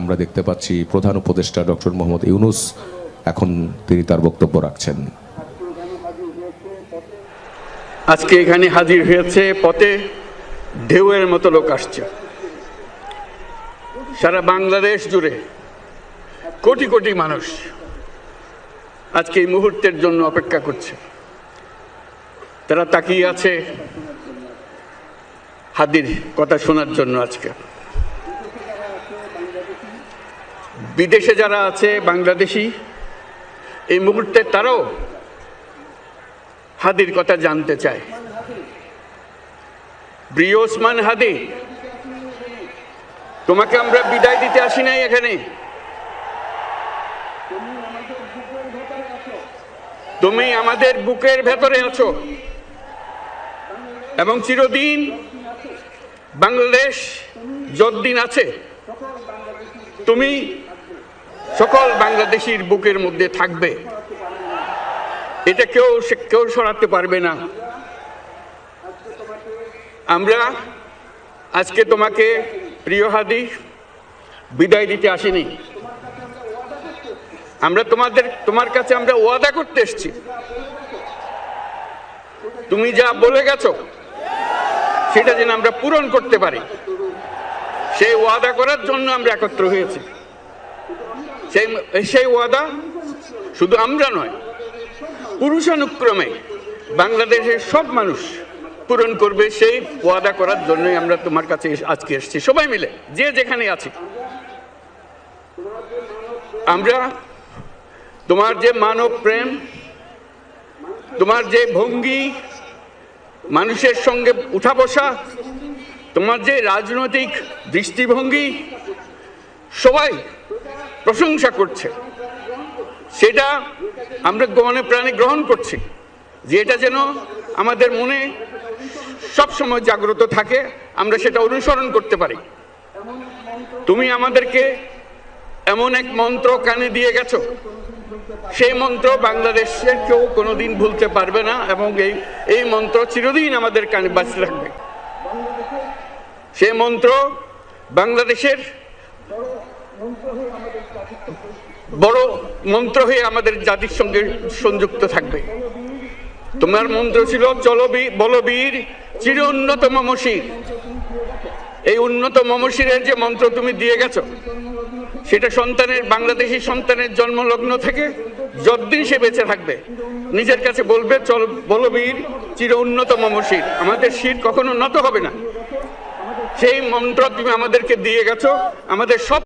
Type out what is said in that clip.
আমরা দেখতে পাচ্ছি প্রধান উপদেষ্টা ডক্টর মোহাম্মদ ইউনূস এখন তিনি তার বক্তব্য রাখছেন। আজকে এখানে হাজির হয়েছে, পথে ঢেউয়ের মতো লোক আসছে। সারা বাংলাদেশ জুড়ে কোটি কোটি মানুষ আজকে এই মুহূর্তের জন্য অপেক্ষা করছে। তারা তাকিয়ে আছে হাদির কথা শোনার জন্য। আজকে বিদেশে যারা আছে বাংলাদেশি, এই মুহূর্তে তারাও হাদির কথা জানতে চায়। প্রিয় ওসমান হাদি, তোমাকে আমরা বিদায় দিতে আসি নাই এখানে। তুমি আমাদের বুকের ভেতরে আছো এবং চিরদিন বাংলাদেশ যতদিন আছে তুমি সকল বাংলাদেশির বুকের মধ্যে থাকবে। এটা কেউ সরাতে পারবে না। আমরা আজকে তোমাকে প্রিয় হাদি বিদায় দিতে আসিনি। আমরা তোমার কাছে আমরা ওয়াদা করতে এসেছি। তুমি যা বলে গেছো সেটা যেন আমরা পূরণ করতে পারি, সেই ওয়াদা করার জন্য আমরা একত্র হয়েছি। সেই ওয়াদা শুধু আমরা নয়, পুরুষানুক্রমে বাংলাদেশের সব মানুষ পূরণ করবে। সেই ওয়াদা করার জন্যই আমরা তোমার কাছে আজকে এসেছি, সবাই মিলে যে যেখানে আছি। আমরা তোমার যে মানব প্রেম, তোমার যে ভঙ্গি, মানুষের সঙ্গে উঠা বসা, তোমার যে রাজনৈতিক দৃষ্টিভঙ্গি, সবাই প্রশংসা করছে। সেটা আমরা মনে প্রাণে গ্রহণ করছি, যে এটা যেন আমাদের মনে সব সময় জাগ্রত থাকে, আমরা সেটা অনুসরণ করতে পারি। তুমি আমাদেরকে এমন এক মন্ত্র কানে দিয়ে গেছো, সেই মন্ত্র বাংলাদেশের কেউ কোনোদিন ভুলতে পারবে না এবং এই মন্ত্র চিরদিন আমাদের কানে বাঁচতে থাকবে। সেই মন্ত্র বাংলাদেশের বড় মন্ত্র হয়ে আমাদের জাতির সঙ্গে সংযুক্ত থাকবে। তোমার মন্ত্র ছিল চলো বলবীর চির উন্নত মমশির। এই উন্নত মমশিরের যে মন্ত্র তুমি দিয়ে গেছো, সেটা বাংলাদেশি সন্তানের জন্মলগ্ন থেকে যতদিন সে বেঁচে থাকবে নিজের কাছে বলবে চল বলবীর চির উন্নত মমশির, আমাদের শির কখনো নত হবে না। সেই মন্ত্র তুমি আমাদেরকে দিয়ে গেছো। আমাদের সব